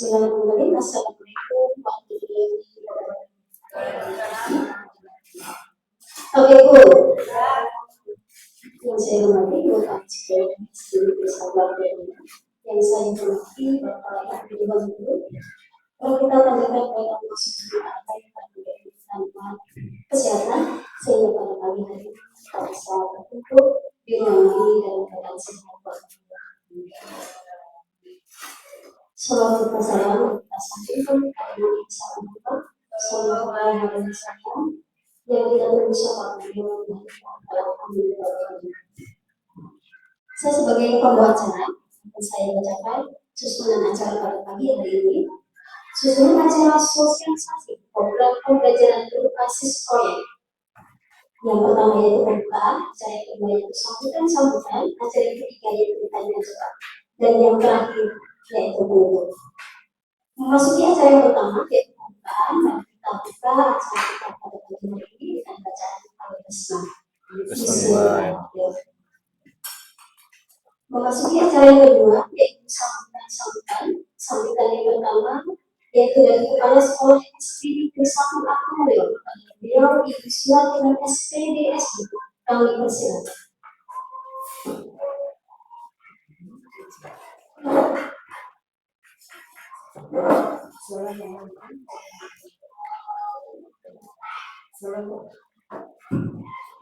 Bismillahirrahmanirrahim. Assalamualaikum warahmatullahi wabarakatuh. Oke, cool. Yang saya hormati Bapak Sekjen Bersama yang saya hormati Bapak Ibu Guru. Kalau kita tanyakan kepada Allah Subhanahu wa Taala tanpa kesehatan, sehingga pada pagi hari kita bisa berkumpul ditemani dalam keadaan sehat walafiat. Salawat kita salam kita sampaikan kepada Nabi Muhammad Sallallahu Alaihi Wasallam yang kita berusaha beliau alhamdulillah. Saya sebagai pembawa acara akan saya bacakan susunan acara pada pagi hari ini. Susunan acara sosialisasi program pembelajaran berbasis proyek. Yang pertama yaitu pembukaan, acara yang kedua yaitu sambutan, acara yang ketiga yaitu pertanyaan jawab, dan yang terakhir yaitu penutup. Memasuki acara yang pertama yaitu pembukaan, dan kita buka acara kita pada pagi hari ini dengan bacaan Al-Bismillah. Memasuki acara yang kedua yaitu sambutan yang pertama yaitu dari Kepala Sekolah SPD Trisakti Akumulyo, beliau Ibu Suat dengan SPDSD. Kami persilakan.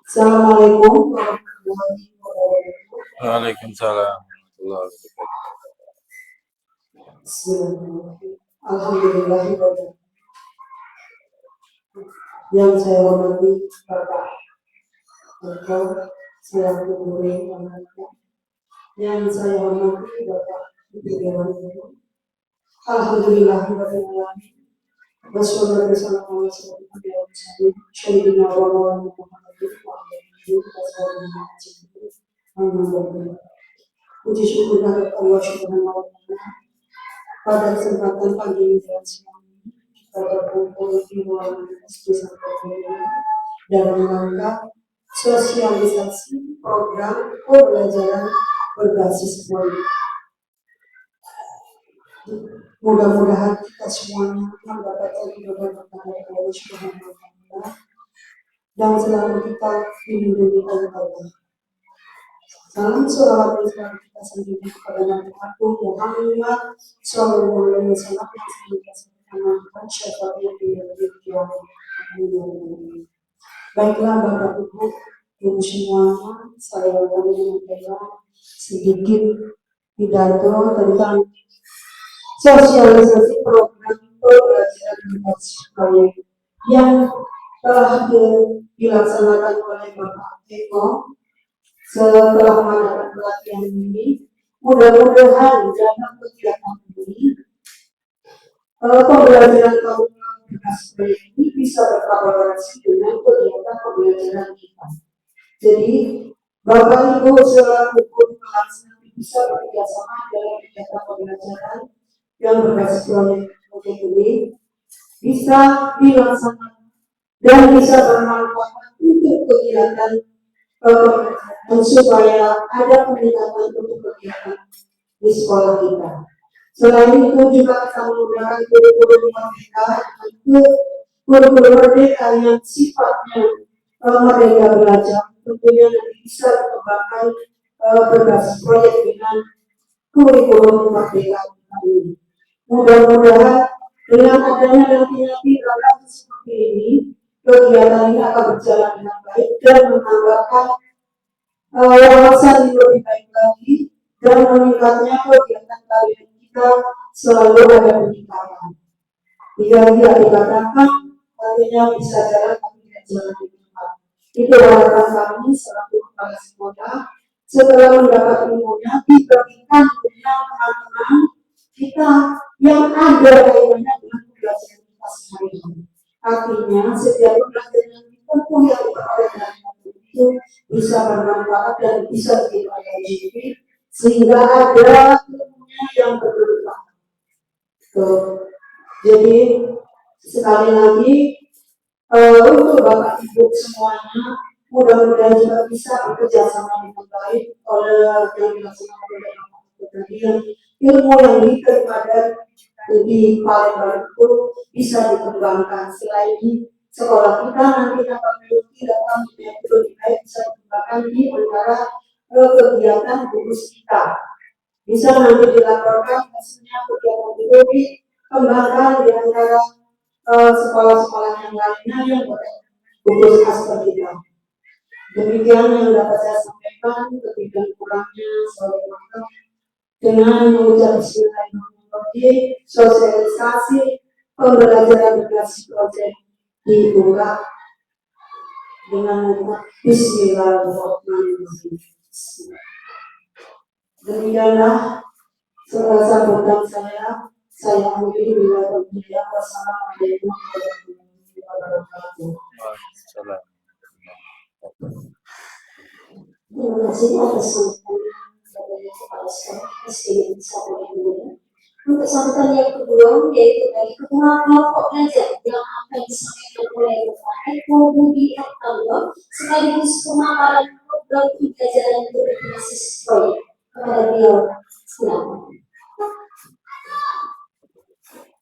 Assalamualaikum warahmatullahi wabarakatuh. Waalaikumsalam warahmatullahi wabarakatuh. Bismillahirrahmanirrahim. Alhamdulillahirrahmanirrahim. Yang saya hormati Bapak Rektor selaku guru yang saya hormati Bapak Ibu Dewan Guru. Alhamdulillahirrahmanirrahim. Wassalatu wassalamu ala rasulillah sayyidina wa maulana Muhammadin wa ala alihi wa sahbihi. Puji syukur kepada Allah Subhanahu wa Ta'ala pada kesempatan pagi ini dan siang ini kita berkumpul di ruangan SPDSD dalam rangka sosialisasi program pembelajaran berbasis proyek. Mudah-mudahan kita semuanya mendapatkan kehidupan kepada Allah Subhanahu wa Ta'ala dan selalu kita dilindungi oleh Allah. Salam sholawat dan salam kita sendiri kepada Nabi Agung Muhammad Sallallahu Alaihi Wasallam yang senantiasa mengamalkan syafaat di hari kiamat. Baiklah Bapak Ibu semuanya, saya akan menyampaikan sedikit pidato tentang sosialisasi program pembelajaran berbasis proyek yang telah dilaksanakan oleh Bapak Eko. Setelah mengadakan pelatihan ini, mudah-mudahan dalam kegiatan ini pembelajaran berbasis proyek ini bisa berkolaborasi dengan kegiatan pembelajaran kita. Jadi, Bapak Ibu selaku guru kelas nanti bisa bekerjasama dalam kegiatan pembelajaran yang berbasis proyek ini bisa dilaksanakan dan bisa bermanfaat untuk kegiatan supaya ada peningkatan untuk kegiatan di sekolah kita. Selain itu juga kita menggunakan kurikulum merdeka untuk kurikulum merdeka yang sifatnya merdeka belajar, tentunya nanti bisa dikembangkan berbasis proyek dengan kurikulum merdeka ini. Mudah-mudahan dengan adanya nanti seperti ini, kegiatan ini akan berjalan dengan baik dan menambahkan wawasan yang lebih baik lagi dan meningkatnya kegiatan kalian kita selalu ada peningkatan. Tidak dikatakan nantinya bisa jalan tapi tidak jalan di tempat. Itu harapan kami selaku kepala sekolah setelah mendapat ilmunya dibagikan dengan teman-teman kita yang ada kaitannya dengan pembelajaran kita sehari-hari. Artinya setiap pembelajaran yang ditempuh yang diperoleh dari itu bisa bermanfaat dan bisa dipelajari sehingga ada ilmunya yang bermanfaat. Jadi sekali lagi untuk Bapak Ibu semuanya mudah-mudahan juga bisa bekerja sama dengan baik oleh yang dilaksanakan oleh Bapak Ibu tadi yang ilmu yang diterima di Palembang itu bisa dikembangkan. Selain di sekolah kita nanti dapat memiliki data yang lebih baik bisa dikembangkan di antara kegiatan gugus kita. Bisa nanti dilaporkan hasilnya kegiatan itu dikembangkan di antara sekolah-sekolah yang lainnya yang gugus master kita. Demikian yang dapat saya sampaikan, ketiga kurangnya saya maaf dengan mengucap bismillahirrahmanirrahim, sosialisasi pembelajaran berbasis proyek dibuka dengan bismillahirrahmanirrahim. Demikianlah sambutan saya akhiri bila berbicara. Wassalamualaikum warahmatullahi wabarakatuh. Waalaikumsalam. Terima kasih atas sambutan dari Kepala Sekolah SD 1 yang mulia. Untuk sambutan yang kedua yaitu dari Ketua Kelompok Belajar yang akan disampaikan oleh Bapak Eko Budi Artanto sekaligus pemaparan program pembelajaran berbasis proyek. Kepada beliau, silakan.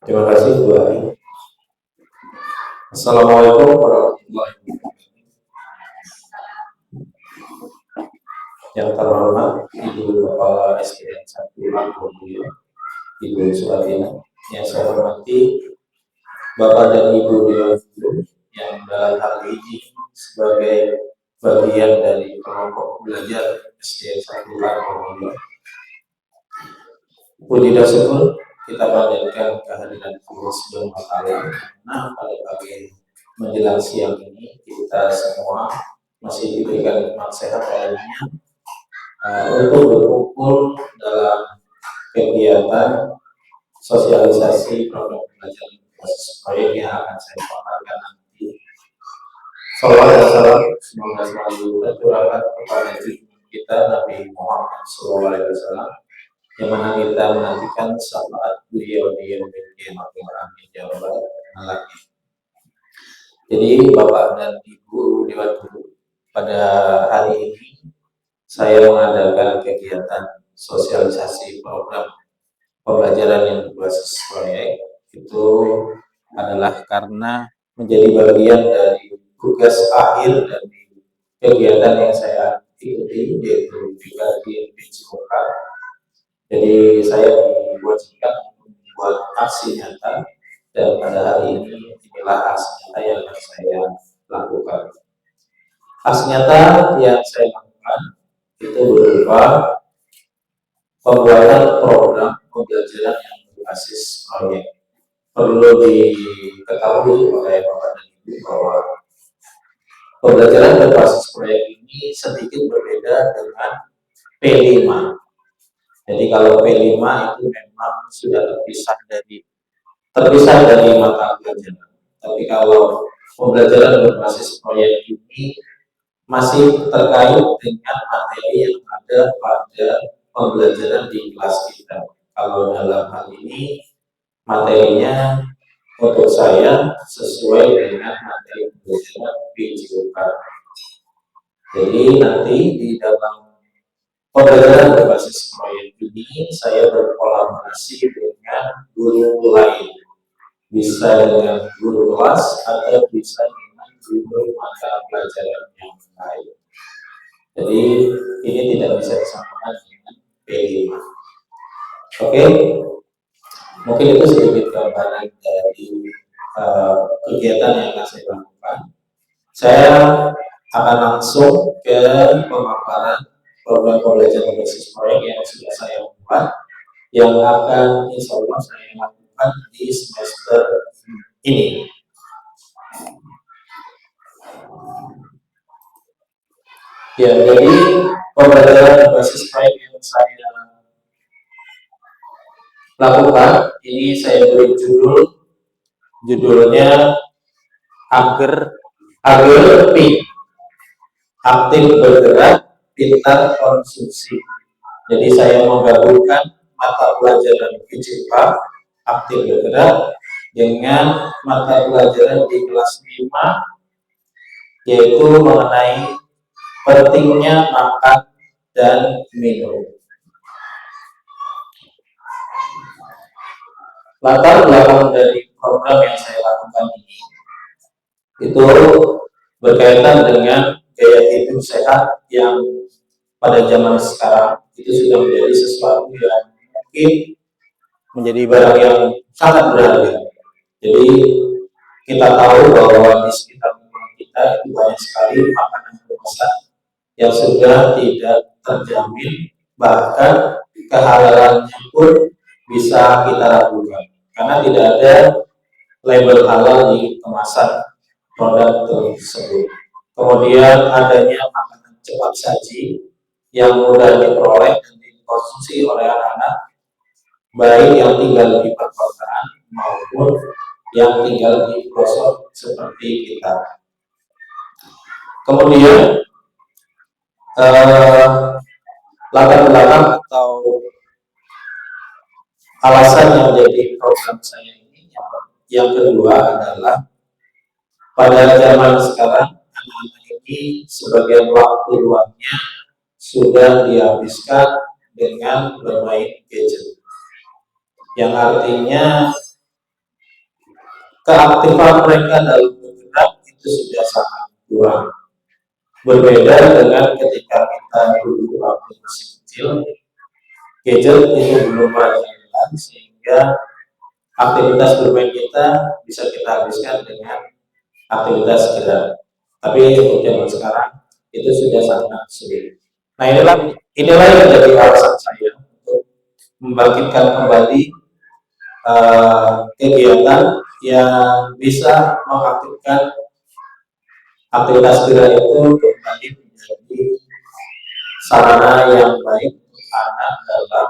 Terima kasih Bu Ari. Assalamualaikum warahmatullahi wabarakatuh. Yang terhormat Ibu Kepala SDN 1 Angkobio, Ibu Suatina. Yang saya hormati Bapak dan Ibu Dewan Guru yang dalam hal ini sebagai bagian dari kelompok belajar SDN 1 Angkobio. Puji dan syukur kita panjatkan kehadiran Allah Subhanahu wa Ta'ala. Nah, pada pagi menjelang siang ini kita semua masih diberikan nikmat sehat lainnya untuk berkumpul dalam kegiatan sosialisasi program pembelajaran berbasis proyek yang akan saya paparkan nanti. Salawat dan salam semoga selalu tercurahkan kepada junjungan kita Nabi Muhammad SAW, yang mana kita menantikan syafaat beliau di yaumil qiyamah. Amin ya rabbal alamin. Jadi Bapak dan Ibu Dewan Guru, pada hari ini saya mengadakan kegiatan sosialisasi program pembelajaran yang berbasis proyek. Itu adalah karena menjadi bagian dari tugas akhir dari kegiatan yang saya ikuti, yaitu juga di PJOK. Jadi saya diwajibkan untuk membuat aksi nyata, dan pada hari ini inilah aksi nyata yang akan saya lakukan. Aksi nyata yang saya lakukan itu berupa pembuatan program pembelajaran yang berbasis proyek. Perlu diketahui oleh Bapak dan Ibu bahwa pembelajaran berbasis proyek ini sedikit berbeda dengan P5. Jadi kalau P5 itu memang sudah terpisah dari mata pelajaran. Tapi kalau pembelajaran berbasis proyek ini masih terkait dengan materi yang ada pada pembelajaran di kelas kita. Kalau dalam hal ini materinya untuk saya sesuai dengan materi pembelajaran PJOK. Jadi nanti di dalam pembelajaran berbasis proyek ini saya berkolaborasi dengan guru lain, bisa dengan guru kelas atau bisa dengan guru mata pelajaran yang lain. Jadi ini tidak bisa disamakan dengan P5. Oke, mungkin itu sedikit gambaran dari kegiatan yang akan saya lakukan. Saya akan langsung ke pemaparan program pembelajaran berbasis proyek yang sudah saya buat, yang akan insya Allah saya lakukan di semester ini. Ya, jadi pembelajaran berbasis proyek yang saya lakukan ini saya beri judulnya agar P, aktif bergerak, pintar konsumsi. Jadi saya menggabungkan mata pelajaran PJK aktif bergerak dengan mata pelajaran di kelas 5, yaitu mengenai pentingnya makan dan minum. Latar belakang dari program yang saya lakukan ini itu berkaitan dengan gaya hidup sehat yang pada zaman sekarang itu sudah menjadi sesuatu yang mungkin menjadi barang yang sangat berharga. Jadi kita tahu bahwa di sekitar rumah kita itu banyak sekali makanan kemasan yang sudah tidak terjamin, bahkan kehalalannya pun bisa kita ragukan karena tidak ada label halal di kemasan produk tersebut. Kemudian adanya makanan cepat saji yang mudah diperoleh dan dikonsumsi oleh anak-anak, baik yang tinggal di perkotaan maupun yang tinggal di pelosok seperti kita. Kemudian latar belakang atau alasan yang menjadi program saya ini yang kedua adalah pada zaman sekarang anak-anak ini sebagian waktu luangnya sudah dihabiskan dengan bermain gadget, yang artinya keaktifan mereka dalam bergerak itu sudah sangat kurang. Berbeda dengan ketika kita dulu waktu masih kecil, gadget itu belum berjalan sehingga aktivitas bermain kita bisa kita habiskan dengan aktivitas gerak. Tapi untuk zaman sekarang itu sudah sangat sulit. Nah, inilah yang menjadi alasan saya untuk membangkitkan kembali kegiatan yang bisa mengaktifkan aktivitas gerak itu kembali menjadi sarana yang baik untuk anak dalam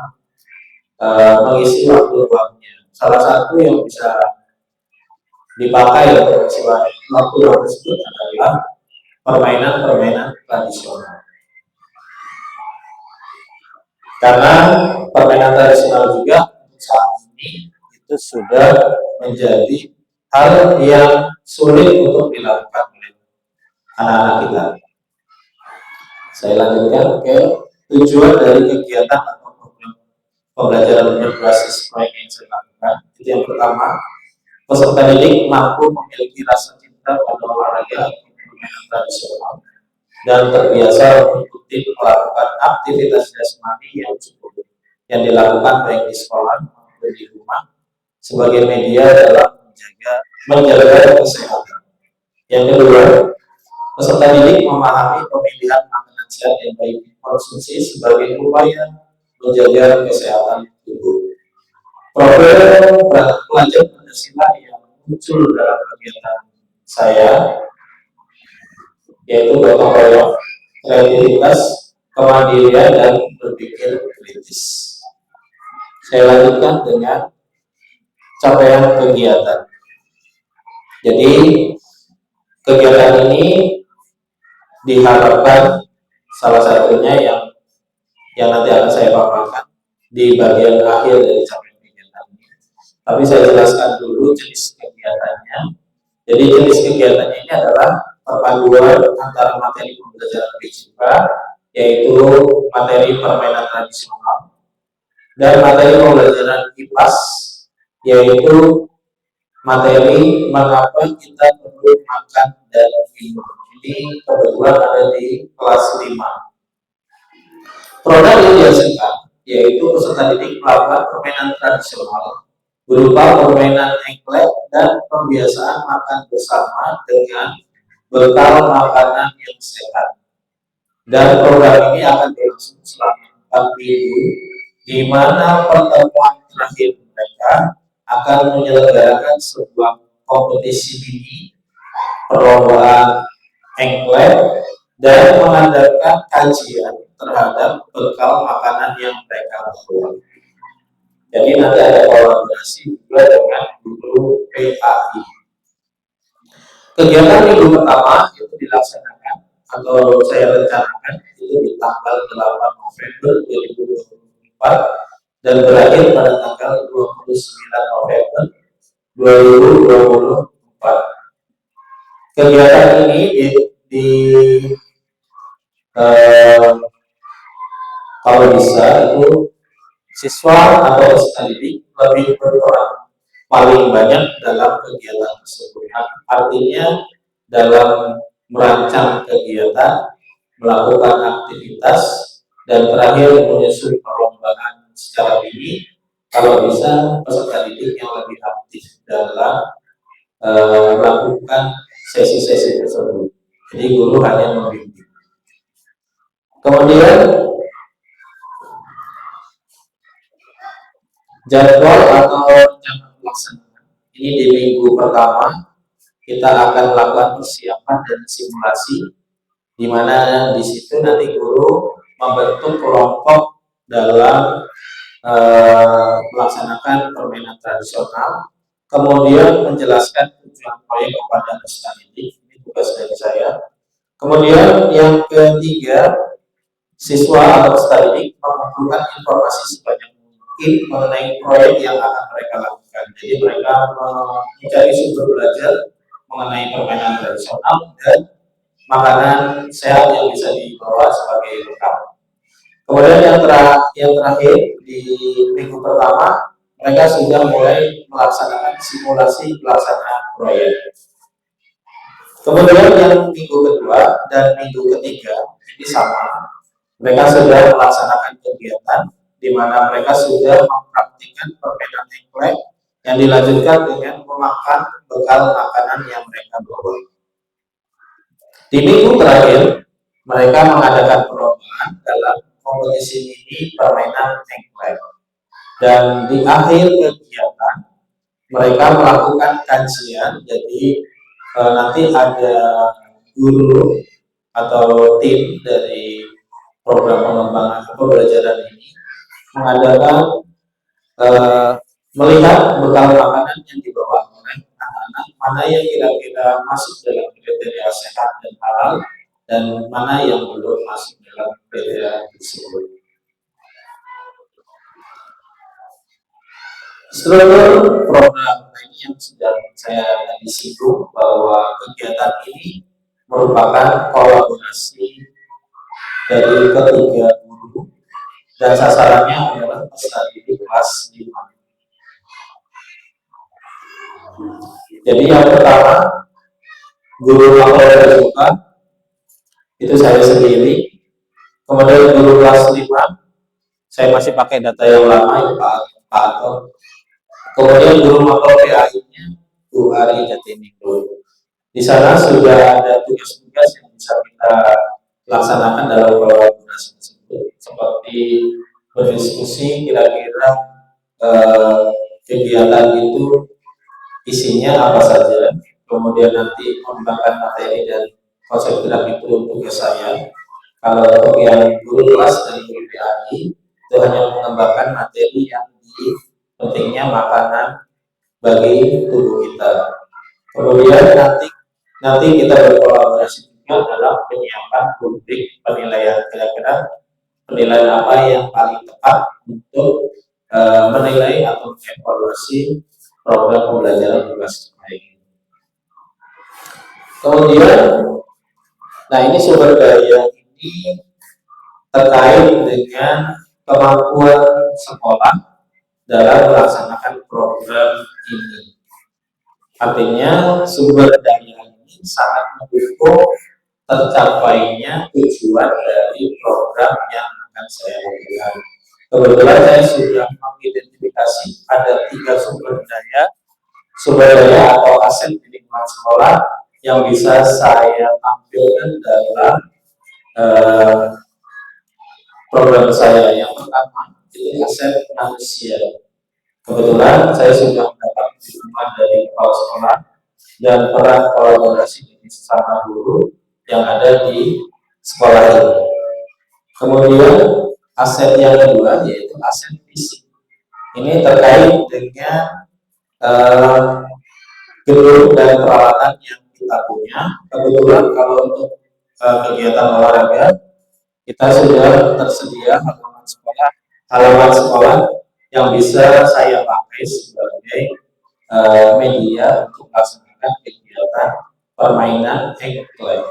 mengisi waktu luangnya. Salah satu yang bisa dipakai untuk mengisi waktu luang tersebut adalah permainan-permainan tradisional. Karena permainan tradisional juga saat ini itu sudah menjadi hal yang sulit untuk dilakukan oleh anak-anak kita. Saya lanjutkan ke tujuan dari kegiatan atau program pembelajaran berbasis proyek yang saya lakukan. Itu yang pertama, peserta didik mampu memiliki rasa cinta pada olahraga atau permainan tradisional dan terbiasa untuk rutin melakukan aktivitas jasmani yang cukup yang dilakukan baik di sekolah maupun di rumah sebagai media dalam menjaga kesehatan. Yang kedua, peserta didik memahami pemilihan makanan sehat yang baik dikonsumsi sebagai upaya menjaga kesehatan tubuh. Program pelajar Pancasila yang muncul dalam kegiatan saya yaitu gotong royong, kreativitas, kemandirian, dan berpikir kritis. Saya lanjutkan dengan capaian kegiatan. Jadi kegiatan ini diharapkan salah satunya yang nanti akan saya paparkan di bagian akhir dari capaian kegiatan ini. Tapi saya jelaskan dulu jenis kegiatannya. Jadi jenis kegiatannya ini adalah perpaduan antara materi pembelajaran fisika, yaitu materi permainan tradisional, dan materi pembelajaran IPAS, yaitu materi mengapa kita perlu makan dan minum. Ini kebetulan ada di kelas 5. Program yang dihasilkan yaitu peserta didik melakukan permainan tradisional berupa permainan engklek dan pembiasaan makan bersama dengan bekal makanan yang sehat. Dan program ini akan berlangsung selama 4 minggu, di mana pertemuan terakhir mereka akan menyelenggarakan sebuah kompetisi mini perlombaan engklek dan mengadakan kajian terhadap bekal makanan yang mereka bawa. Jadi nanti ada kolaborasi juga dengan guru PAI. Kegiatan minggu pertama itu dilaksanakan atau saya rencanakan itu di tanggal 8 November 2024 dan berakhir pada tanggal 29 November 2024. Kegiatan ini kalau bisa itu siswa atau peserta didik lebih berperan paling banyak dalam kegiatan tersebut. Artinya dalam merancang kegiatan, melakukan aktivitas, dan terakhir menyusun perlombaan secara dini. Kalau bisa peserta didik yang lebih aktif dalam melakukan sesi-sesi tersebut. Jadi guru hanya membimbing. Kemudian jadwal atau rencana pelaksanaan. Ini di minggu pertama kita akan melakukan persiapan dan simulasi, di mana di situ nanti guru membentuk kelompok dalam melaksanakan permainan tradisional, kemudian menjelaskan tujuan proyek kepada peserta didik. Ini tugas dari saya. Kemudian yang ketiga, siswa atau peserta didik mengumpulkan informasi sebanyak mungkin mengenai proyek yang akan mereka lakukan. Jadi mereka mencari sumber belajar mengenai permainan tradisional dan makanan sehat yang bisa dibawa sebagai bekal. Kemudian yang terakhir di minggu pertama mereka sudah mulai melaksanakan simulasi pelaksanaan proyek. Kemudian yang minggu kedua dan minggu ketiga ini sama, mereka sudah melaksanakan kegiatan di mana mereka sudah mempraktikkan permainan engklek yang dilanjutkan dengan memakan bekal makanan yang mereka bawa. Di minggu terakhir mereka mengadakan perlombaan dalam kompetisi ini permainan engklek. Dan di akhir kegiatan mereka melakukan kajian. Jadi nanti ada guru atau tim dari program pengembangan pembelajaran ini mengadakan melihat bekal makanan yang dibawa oleh anak-anak, mana yang kira-kira masuk dalam kriteria sehat dan halal dan mana yang belum masuk dalam kriteria tersebut. Struktur program ini yang sudah saya tadi singgung bahwa kegiatan ini merupakan kolaborasi dari ketiga guru dan sasarannya adalah peserta didik kelas 5. Jadi yang pertama guru mapel juga itu saya sendiri. Kemudian guru kelas 5 saya masih pakai data yang lama itu Pak Ato. Kemudian guru mapel PAI-nya Bu Ari Jatiningrum. Di sana sudah ada tugas-tugas yang bisa kita laksanakan dalam kolaborasi tersebut, seperti berdiskusi kira-kira kegiatan itu isinya apa saja, kemudian nanti mengembangkan materi dan konsep gerak itu tugas saya. Kalau untuk yang guru kelas dan guru PAI itu hanya mengembangkan materi yang pentingnya makanan bagi tubuh kita. Kemudian nanti kita berkolaborasi juga dalam penyiapan rubrik penilaian, kira-kira penilaian apa yang paling tepat untuk menilai atau mengevaluasi program pembelajaran berbasis baik. Kemudian, nah ini sumber daya ini terkait dengan kemampuan sekolah dalam melaksanakan program ini. Artinya sumber daya ini sangat mendukung tercapainya tujuan dari program yang akan saya lakukan. Kebetulan saya sudah mengidentifikasi ada 3 sumber daya atau aset di lingkungan sekolah yang bisa saya tampilkan dalam program saya. Yang pertama itu aset manusia. Kebetulan saya sudah mendapat dukungan dari kepala sekolah dan peran kolaborasi dengan sesama guru yang ada di sekolah ini. Kemudian aset yang kedua yaitu aset fisik. Ini terkait dengan gedung dan peralatan yang kita punya. Kebetulan kalau untuk kegiatan olahraga kita sudah tersedia halaman sekolah yang bisa saya pakai sebagai media untuk melaksanakan kegiatan permainan engklek.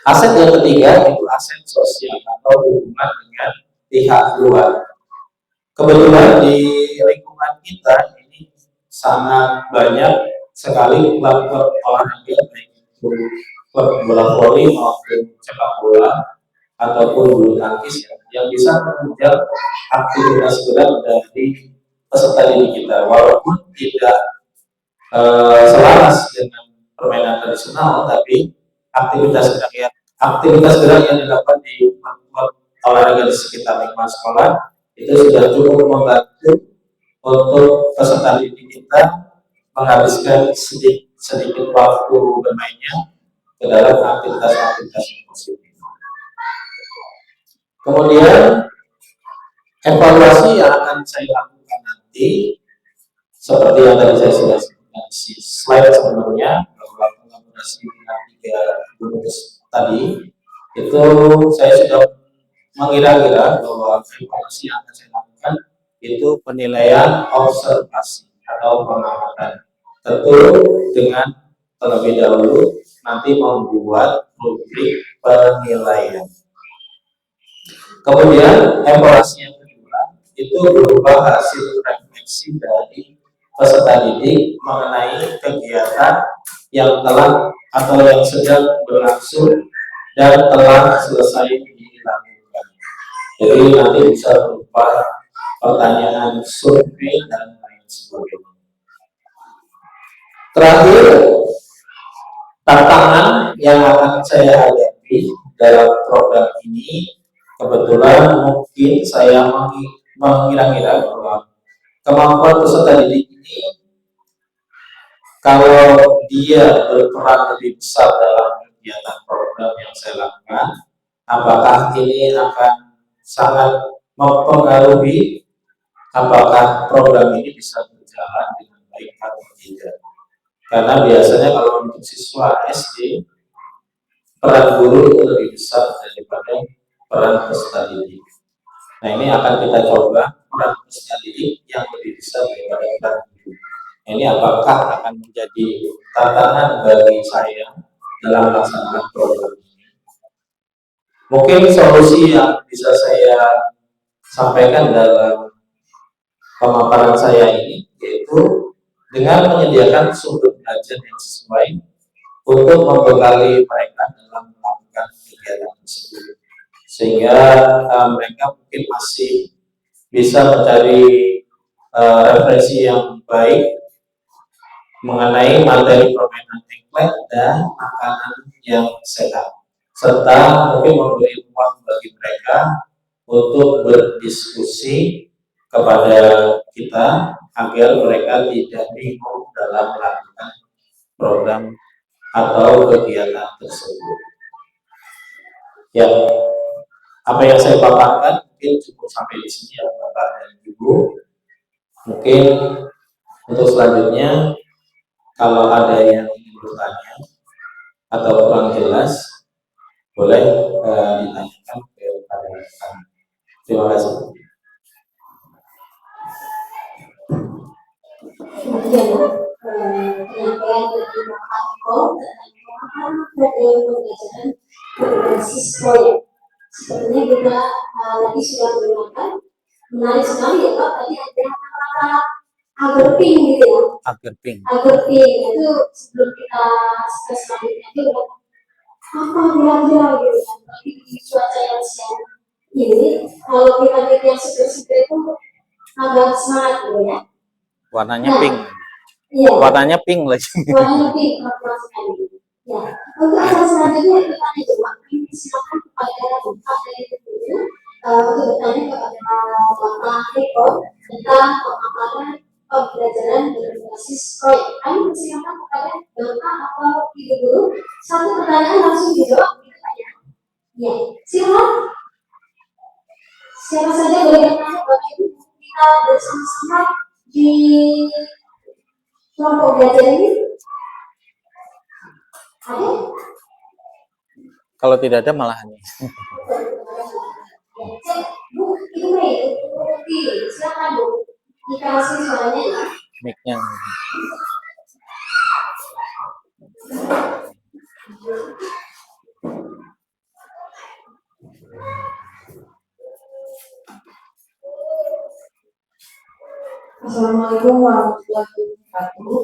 Aset yang ketiga itu aset sosial atau hubungan dengan pihak luar. Kebetulan di lingkungan kita ini sangat banyak sekali klub-klub olahraga, baik itu klub bola voli maupun sepak bola ataupun bulu tangkis yang bisa menunjang aktivitas gerak dari peserta didik kita, walaupun tidak selaras dengan permainan tradisional, tapi aktivitas gerak yang dilakukan di klub olahraga di sekitar lingkungan sekolah itu sudah cukup membantu untuk peserta didik kita menghabiskan sedikit waktu bermainnya ke dalam aktivitas-aktivitas yang positif. Kemudian evaluasi yang akan saya lakukan nanti, seperti yang tadi saya sudah sebutkan di slide sebelumnya, bahwa kolaborasi dengan 3 guru tadi, itu saya sudah mengira-gira bahwa evaluasi yang akan saya lakukan itu penilaian observasi atau pengamatan. Tentu dengan terlebih dahulu nanti membuat rubrik penilaian. Kemudian evaluasi yang kedua itu berupa hasil refleksi dari peserta didik mengenai kegiatan yang telah atau yang sedang berlangsung dan telah selesai dilakukan. Jadi nanti bisa berupa pertanyaan survei dan lain sebagainya. Terakhir, tantangan yang akan saya hadapi dalam program ini, kebetulan mungkin saya mengira-ngira bahwa kemampuan peserta didik ini, kalau dia berperan lebih besar dalam kegiatan program yang saya lakukan, apakah ini akan sangat mempengaruhi apakah program ini bisa berjalan dengan baik atau tidak. Karena biasanya kalau untuk siswa SD, peran guru itu lebih besar daripada peran peserta didik. Nah, ini akan kita coba peran peserta didik yang lebih besar daripada peran guru. Ini apakah akan menjadi tantangan bagi saya dalam melaksanakan program ini. Mungkin solusi yang bisa saya sampaikan dalam pemaparan saya ini yaitu dengan menyediakan sumber belajar yang sesuai untuk membekali mereka dalam melakukan kegiatan tersebut, sehingga mereka mungkin masih bisa mencari referensi yang baik mengenai materi permainan engklek dan makanan yang sehat, serta mungkin memberi ruang bagi mereka untuk berdiskusi kepada kita agar mereka tidak bingung dalam melakukan program atau kegiatan tersebut. Ya, apa yang saya paparkan mungkin cukup sampai di sini ya Bapak dan Ibu. Mungkin untuk selanjutnya kalau ada yang ingin bertanya atau kurang jelas boleh ditanyakan kepada kami. Terima kasih. Kemudian penyampaian dari Pak Arko tentang pemahaman program pembelajaran berbasis proyek. Sepertinya kita tadi sudah menggunakan menarik sekali ya Pak. Tadi ada kata-kata agerping gitu ya. Agerping Itu sebelum kita selanjutnya itu apa kira-kira gitu kan. Tapi di cuaca yang siang ini kalau kita lihat yang seger-seger itu agak semangat gitu ya. warnanya pink. Iya. Warnanya pink lagi. Warnanya pink, betul sekali. Ya, untuk acara selanjutnya kita tanya jawab. Silakan kepada Bapak dari dulu untuk bertanya kepada Bapak Eko tentang pemaparan pembelajaran berbasis proyek. Kami persilakan kepada Bapak atau Ibu Guru satu pertanyaan langsung dijawab gitu Pak ya. Ya, silakan. Siapa saja boleh bertanya Bapak Ibu, kita bersama-sama di kelompok belajar ini ada? Kalau tidak ada malah nih. Bu, itu nih, silakan Bu, dikasih suaranya ya. Mic-nya. Assalamualaikum warahmatullahi wabarakatuh.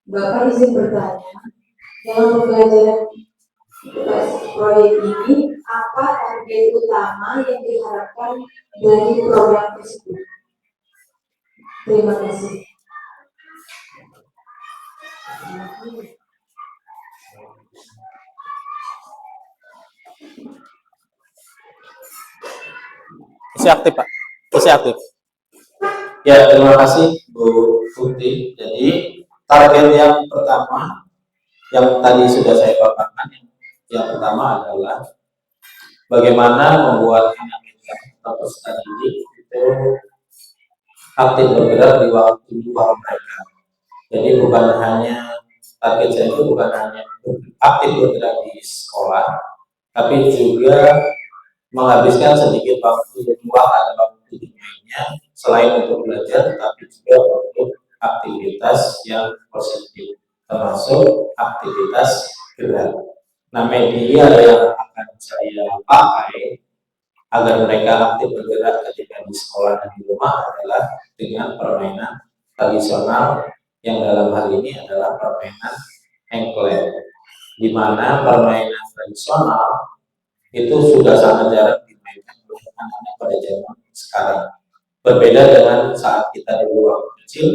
Bapak izin bertanya, dalam pembelajaran proyek ini, apa target utama yang diharapkan dari program tersebut? Terima kasih. Masih aktif, Pak. Masih aktif. Ya, terima kasih Bu Putri. Jadi target yang pertama yang tadi sudah saya paparkan, yang pertama adalah bagaimana membuat anak kita atau peserta didik itu aktif bergerak di waktu luang mereka. Jadi bukan hanya target saya itu bukan hanya aktif bergerak di sekolah, tapi juga menghabiskan sedikit waktu luang atau waktu lainnya selain untuk belajar, tapi juga untuk aktivitas yang positif, termasuk aktivitas gerak. Nah, media yang akan saya pakai agar mereka aktif bergerak ketika di sekolah dan di rumah adalah dengan permainan tradisional yang dalam hal ini adalah permainan engklet, di mana permainan tradisional itu sudah sangat jarang dimainkan oleh anak-anak pada zaman sekarang. Berbeda dengan saat kita dulu waktu kecil,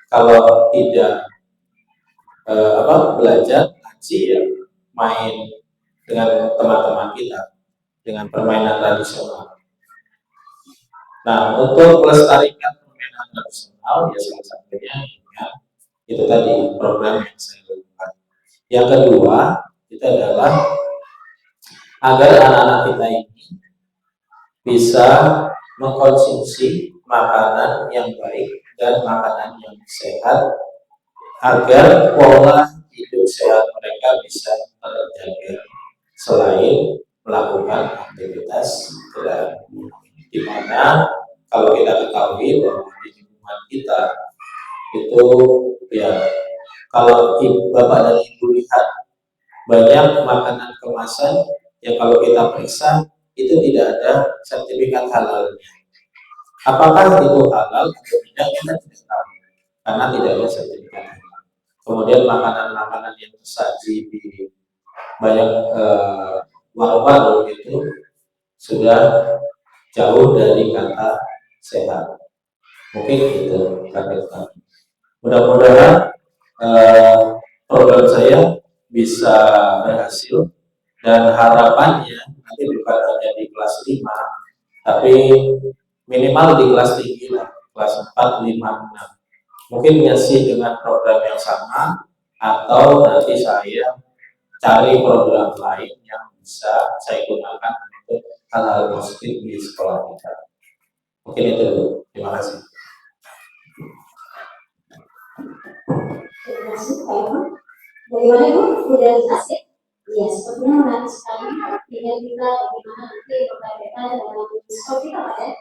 kalau tidak belajar ngaji ya main dengan teman-teman kita dengan permainan tradisional. Nah, untuk melestarikan permainan tradisional ya salah satunya ya, itu tadi program yang saya lakukan. Yang kedua itu adalah agar anak-anak kita ini bisa mengkonsumsi makanan yang baik dan makanan yang sehat agar pola hidup sehat mereka bisa terjaga selain melakukan aktivitas gerak. Di mana kalau kita ketahui bahwa di lingkungan kita itu ya kalau bapak dan ibu lihat banyak makanan kemasan yang kalau kita periksa itu tidak ada sertifikat halalnya. Apakah itu halal atau tidak kita tidak tahu karena tidak ada sertifikat halal. Kemudian makanan-makanan yang tersaji di banyak warung-warung itu sudah jauh dari kata sehat. Mungkin itu target kami. Mudah-mudahan program saya bisa berhasil dan harapannya nanti bukan hanya di kelas 5 tapi minimal di kelas tinggi lah, kelas 4, 5, 6 mungkin masih dengan program yang sama atau nanti saya cari program lain yang bisa saya gunakan untuk hal-hal positif di sekolah kita. Mungkin itu dulu. Terima kasih. Terima kasih, Pak Ibu. Bagaimana Ibu? Sudah jelas ya? Iya, sepertinya menarik sekali. Tinggal kita bagaimana nanti berkaitan dengan skor kita, Pak ya.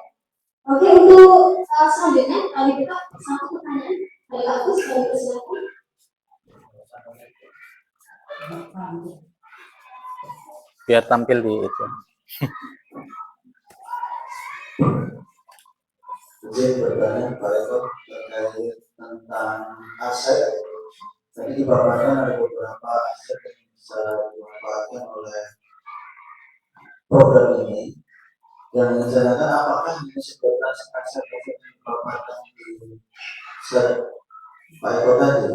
Oke, untuk selanjutnya kami buka satu pertanyaan dari Agus, kami persilakan. Biar tampil di itu. Izin bertanya Pak Eko terkait tentang aset. Tadi dipaparkan ada beberapa aset yang bisa dimanfaatkan oleh program ini. Yang ingin saya tanyakan apakah ini sebatas aset yang dipaparkan di set Pak Eko tadi,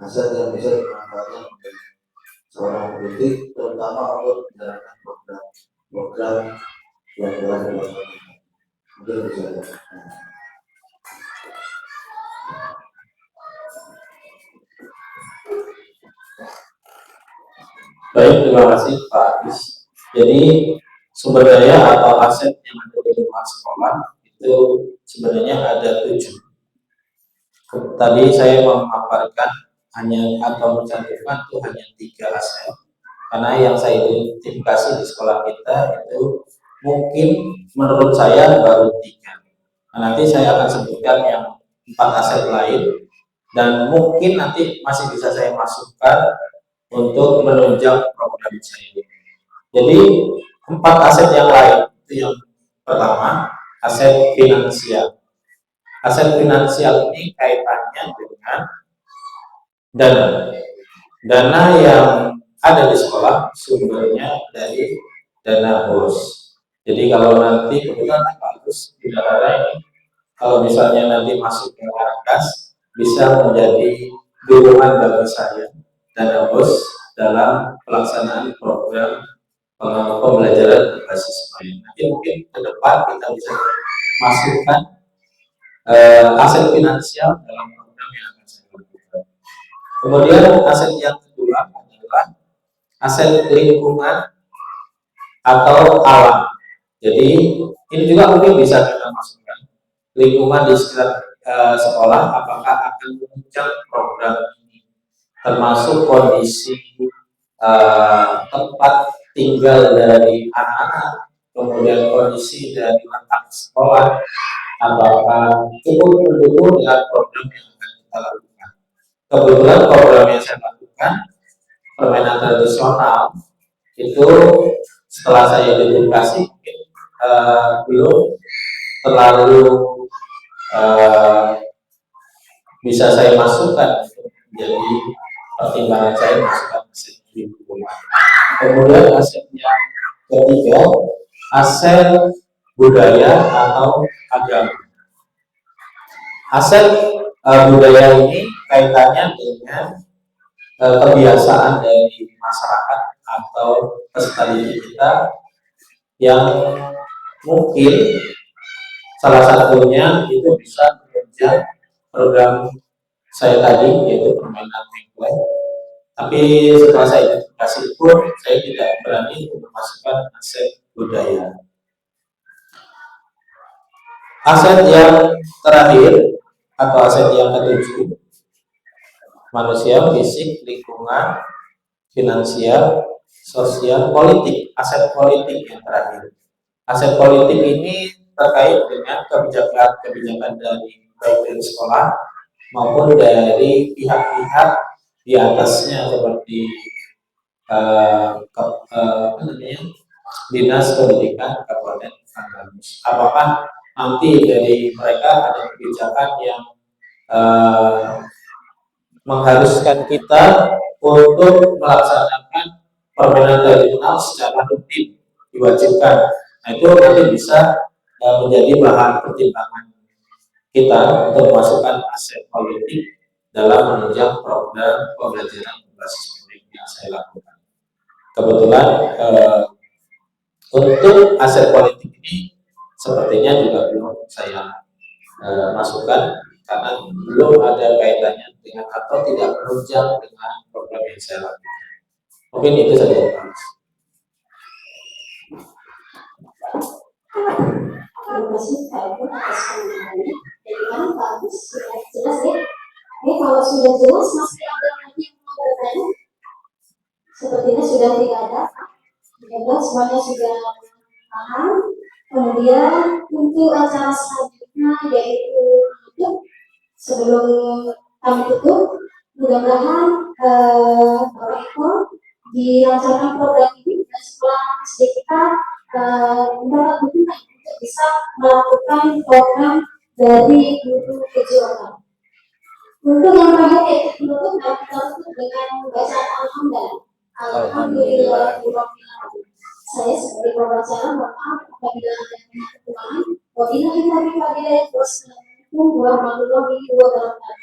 aset yang bisa dimanfaatkan oleh seorang pendidik, terutama untuk menjalankan program yang telah dilakukan. Mungkin bisa. Baik, terima kasih Pak Agus. Jadi sumber daya atau aset yang ada di lingkungan sekolah itu sebenarnya ada 7. Tadi saya memaparkan hanya atau mencantumkan itu hanya 3 aset. Karena yang saya identifikasi di sekolah kita itu mungkin menurut saya baru 3. Nah, nanti saya akan sebutkan yang 4 aset lain dan mungkin nanti masih bisa saya masukkan untuk menunjang program saya. Jadi 4 aset yang lain itu yang pertama aset finansial. Aset finansial ini kaitannya dengan dana. Dana yang ada di sekolah sumbernya dari dana BOS. Jadi kalau nanti kebetulan Pak Agus tidak ada ini, kalau misalnya nanti masuk ke Arkas bisa menjadi dukungan bagi saya dana BOS dalam pelaksanaan program pembelajaran berbasis main. Nanti mungkin ke depan kita bisa masukkan aset finansial dalam program yang akan saya lakukan. Kemudian aset yang kedua adalah aset lingkungan atau alam. Jadi ini juga mungkin bisa kita masukkan lingkungan di sekitar sekolah, apakah akan menunjang program ini, termasuk kondisi tempat tinggal dari anak-anak, kemudian kondisi dari letak sekolah, apakah cukup mendukung dengan program yang akan kita lakukan. Kebetulan program yang saya lakukan permainan tradisional itu setelah saya identifikasi belum terlalu bisa saya masukkan jadi pertimbangan saya masukkan aset lingkungan. Kemudian aset yang ketiga aset budaya atau agama. Aset budaya ini kaitannya dengan kebiasaan dari masyarakat atau peserta didik kita yang mungkin salah satunya itu bisa menunjang program saya tadi yaitu permainan Mengkleng. Tapi setelah saya identifikasi pun saya tidak berani untuk memasukkan aset budaya. Aset yang terakhir atau aset yang ketujuh, manusia, fisik, lingkungan, finansial, sosial, politik. Aset politik yang terakhir. Aset politik ini terkait dengan kebijakan dari baik dari sekolah maupun dari pihak-pihak di atasnya seperti Dinas Pendidikan Kabupaten Agam. Apakah nanti dari mereka ada kebijakan yang mengharuskan kita untuk melaksanakan permainan tradisional secara rutin diwajibkan. Nah itu nanti bisa menjadi bahan pertimbangan kita untuk memasukkan aset politik dalam menunjang program pembelajaran berbasis politik yang saya lakukan. Kebetulan untuk aset politik ini sepertinya juga belum saya masukkan karena belum ada kaitannya dengan atau tidak menunjang dengan program yang saya lakukan. Mungkin itu saja, Pak. Terima kasih Pak Ibu atas penjelasannya. Jadi kan bagus, sudah jelas ya. Kalau sudah jelas masih ada lagi yang mau bertanya? Sepertinya sudah tidak ada. Semuanya sudah paham. Kemudian untuk acara selanjutnya yaitu tutup. Sebelum kami tutup, mudah-mudahan Bapak Eko dilancarkan program ini dan sekolah SD kita mendapat dukungan untuk bisa melakukan program dari guru kejuaraan. Untuk yang terakhir yaitu penutup, dan kita tutup dengan bacaan alhamdulillah. Alhamdulillahirobbilalamin. Saya sebagai pembaca mohon maaf apabila ada kekurangan. Wabillahi taufiq wal hidayah. Wassalamualaikum warahmatullahi wabarakatuh.